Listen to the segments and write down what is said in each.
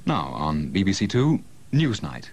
Now on BBC2 Newsnight.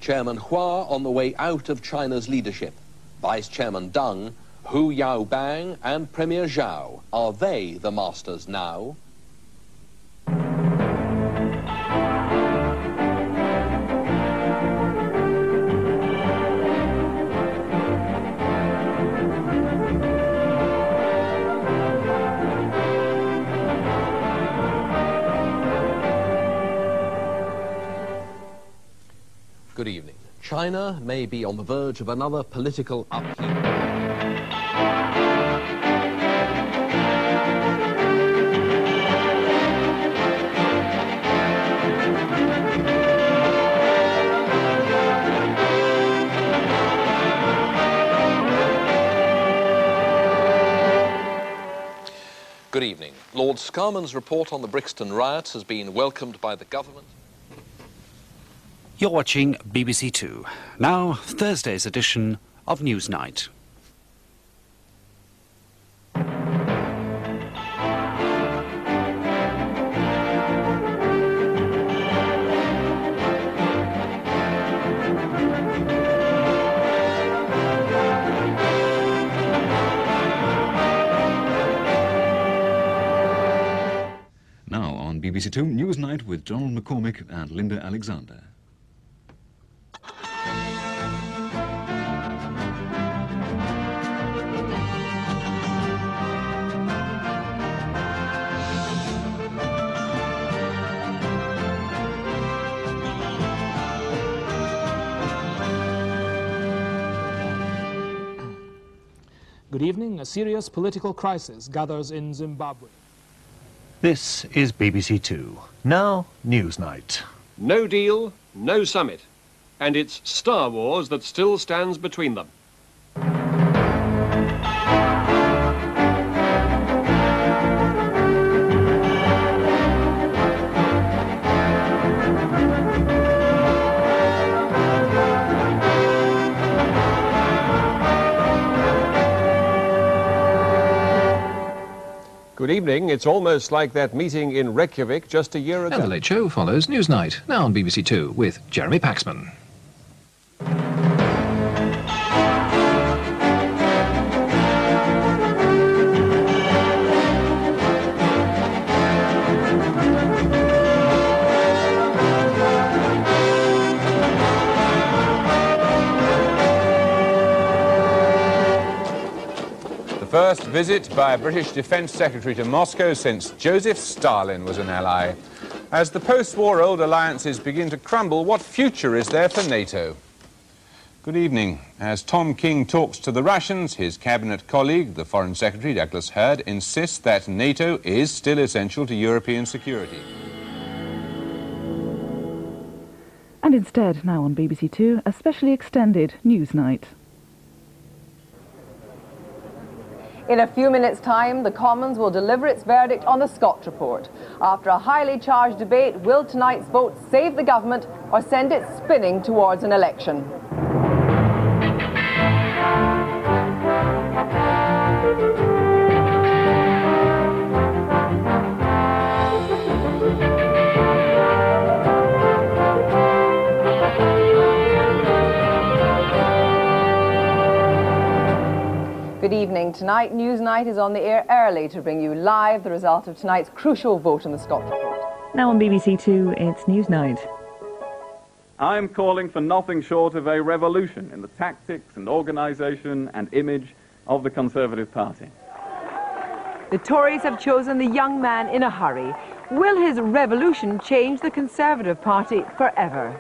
Chairman Hua on the way out of China's leadership. Vice Chairman Deng, Hu Yaobang and Premier Zhao. Are they the masters now? Good evening. China may be on the verge of another political upheaval. Good evening. Lord Scarman's report on the Brixton riots has been welcomed by the government. You're watching BBC Two. Now, Thursday's edition of Newsnight. Now on BBC2 Newsnight with Donald McCormick and Linda Alexander. Good evening. A serious political crisis gathers in Zimbabwe. This is BBC Two. Now, Newsnight. No deal, no summit. And it's Star Wars that still stands between them. Good evening. It's almost like that meeting in Reykjavik just a year ago. And The Late Show follows Newsnight, now on BBC Two, with Jeremy Paxman. First visit by a British Defence Secretary to Moscow since Joseph Stalin was an ally. As the post-war old alliances begin to crumble, what future is there for NATO? Good evening. As Tom King talks to the Russians, his cabinet colleague, the Foreign Secretary Douglas Hurd, insists that NATO is still essential to European security. And instead, now on BBC Two, a specially extended Newsnight. In a few minutes' time, the Commons will deliver its verdict on the Scott report. After a highly charged debate, will tonight's vote save the government or send it spinning towards an election? Good evening. Tonight, Newsnight is on the air early to bring you live the result of tonight's crucial vote on the Scott report. Now on BBC Two, it's Newsnight. I'm calling for nothing short of a revolution in the tactics and organisation and image of the Conservative Party. The Tories have chosen the young man in a hurry. Will his revolution change the Conservative Party forever?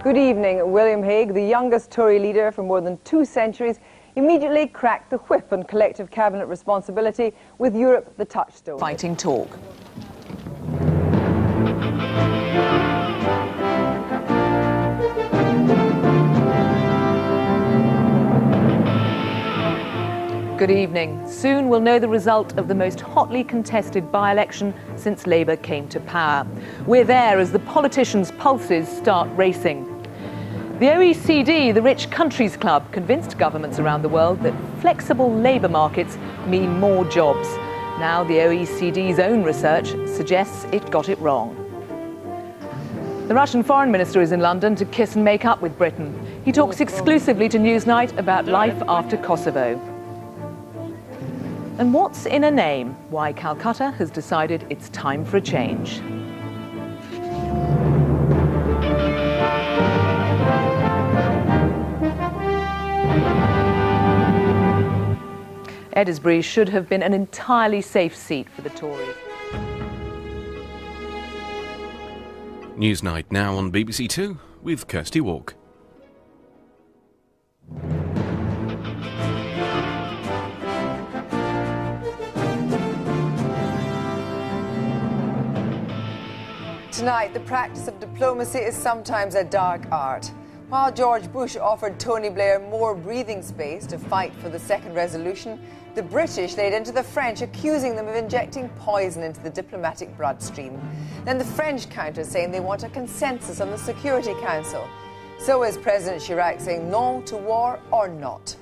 Good evening. William Hague, the youngest Tory leader for more than 2 centuries, immediately cracked the whip on collective cabinet responsibility with Europe the touchstone. Fighting talk. Good evening. Soon we'll know the result of the most hotly contested by-election since Labour came to power. We're there as the politicians' pulses start racing. The OECD, the Rich Countries Club, convinced governments around the world that flexible labour markets mean more jobs. Now the OECD's own research suggests it got it wrong. The Russian foreign minister is in London to kiss and make up with Britain. He talks exclusively to Newsnight about life after Kosovo. And what's in a name? Why Calcutta has decided it's time for a change. Edisbury should have been an entirely safe seat for the Tories. Newsnight now on BBC2 with Kirsty Walk. Tonight, the practice of diplomacy is sometimes a dark art. While George Bush offered Tony Blair more breathing space to fight for the second resolution, the British laid into the French, accusing them of injecting poison into the diplomatic bloodstream. Then the French countered, saying they want a consensus on the Security Council. So is President Chirac saying no to war or not.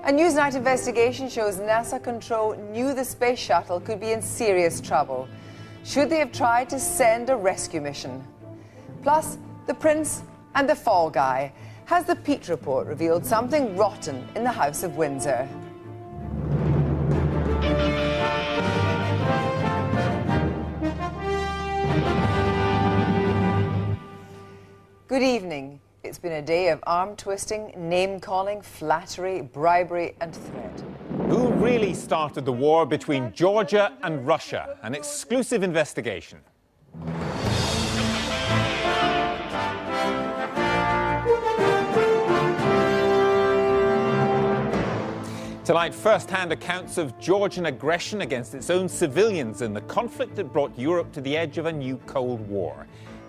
A Newsnight investigation shows NASA Control knew the space shuttle could be in serious trouble. Should they have tried to send a rescue mission? Plus, the Prince and the Fall Guy. Has the Peat Report revealed something rotten in the House of Windsor? Good evening. It's been a day of arm-twisting, name-calling, flattery, bribery and threat. Who really started the war between Georgia and Russia? An exclusive investigation. Tonight, first-hand accounts of Georgian aggression against its own civilians in the conflict that brought Europe to the edge of a new Cold War.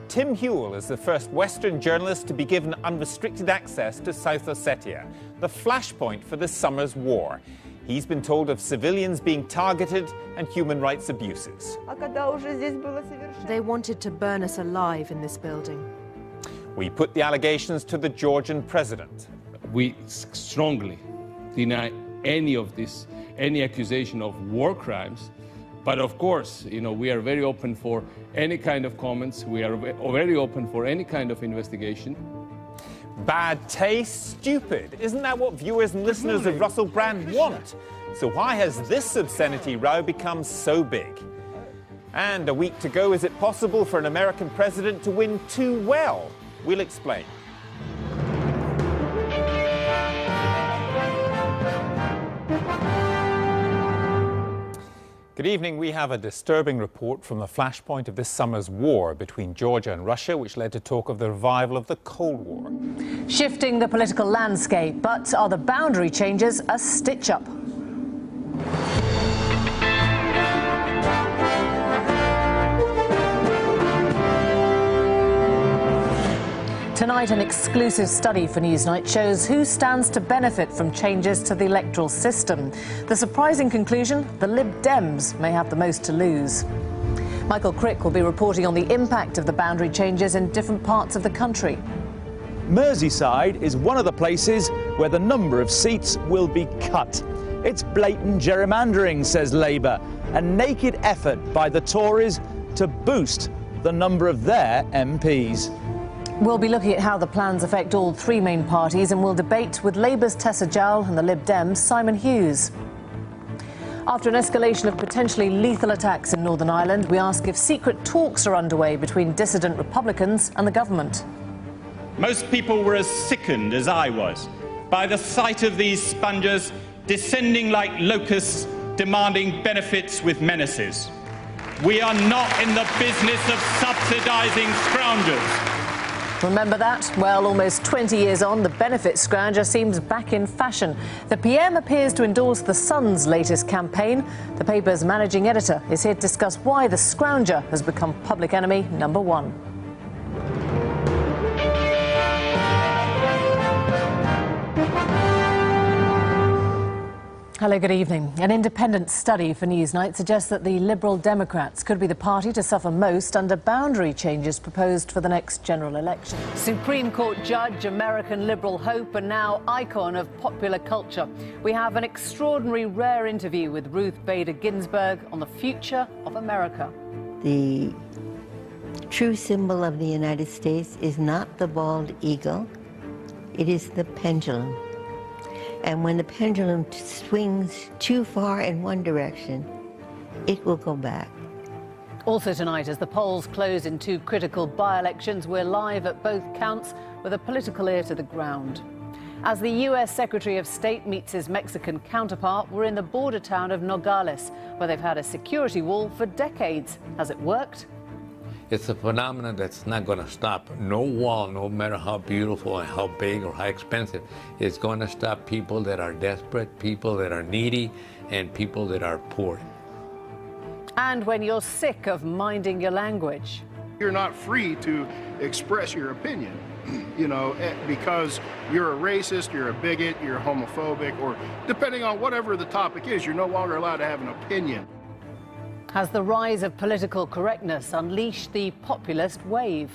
Tim Hewell is the first Western journalist to be given unrestricted access to South Ossetia, the flashpoint for this summer's war. He's been told of civilians being targeted and human rights abuses. They wanted to burn us alive in this building. We put the allegations to the Georgian president. We strongly deny any of this, any accusation of war crimes. But of course, we are very open for any kind of comments. We are very open for any kind of investigation. Bad taste? Stupid. Isn't that what viewers and listeners of Russell Brand want? So why has this obscenity row become so big? And a week to go, is it possible for an American president to win too well? We'll explain. Good evening. We have a disturbing report from the flashpoint of this summer's war between Georgia and Russia, which led to talk of the revival of the Cold War. Shifting the political landscape, but are the boundary changes a stitch-up? Tonight, an exclusive study for Newsnight shows who stands to benefit from changes to the electoral system. The surprising conclusion, the Lib Dems may have the most to lose. Michael Crick will be reporting on the impact of the boundary changes in different parts of the country. Merseyside is one of the places where the number of seats will be cut. It's blatant gerrymandering, says Labour, a naked effort by the Tories to boost the number of their MPs. We'll be looking at how the plans affect all three main parties, and we'll debate with Labour's Tessa Jowell and the Lib Dems' Simon Hughes. After an escalation of potentially lethal attacks in Northern Ireland, we ask if secret talks are underway between dissident Republicans and the government. Most people were as sickened as I was by the sight of these spongers descending like locusts, demanding benefits with menaces. We are not in the business of subsidising scroungers. Remember that? Well, almost 20 years on, the benefit scrounger seems back in fashion. The PM appears to endorse The Sun's latest campaign. The paper's managing editor is here to discuss why the scrounger has become public enemy number one. Hello, good evening. An independent study for Newsnight suggests that the Liberal Democrats could be the party to suffer most under boundary changes proposed for the next general election. Supreme Court judge, American Liberal hope, and now icon of popular culture. We have an extraordinary, rare interview with Ruth Bader Ginsburg on the future of America. The true symbol of the United States is not the bald eagle, it is the pendulum. And when the pendulum swings too far in one direction, it will go back. Also tonight, as the polls close in two critical by-elections, we're live at both counts with a political ear to the ground. As the US Secretary of State meets his Mexican counterpart, we're in the border town of Nogales, where they've had a security wall for decades. Has it worked? It's a phenomenon that's not going to stop. No wall, no matter how beautiful and how big or how expensive, is going to stop people that are desperate, people that are needy, and people that are poor. And when you're sick of minding your language. You're not free to express your opinion, you know, because you're a racist, you're a bigot, you're homophobic, or depending on whatever the topic is, you're no longer allowed to have an opinion. Has the rise of political correctness unleashed the populist wave?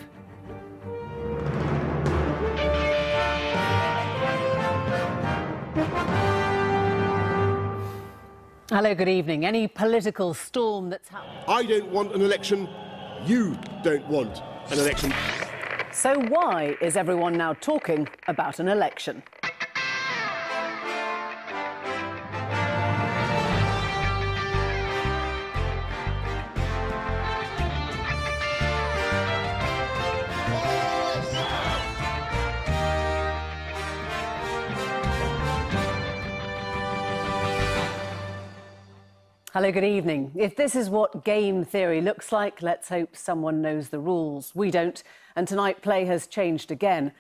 Hello, good evening. Any political storm that's happened? I don't want an election. You don't want an election. So why is everyone now talking about an election? Hello, good evening. If this is what game theory looks like, let's hope someone knows the rules. We don't, and tonight play has changed again.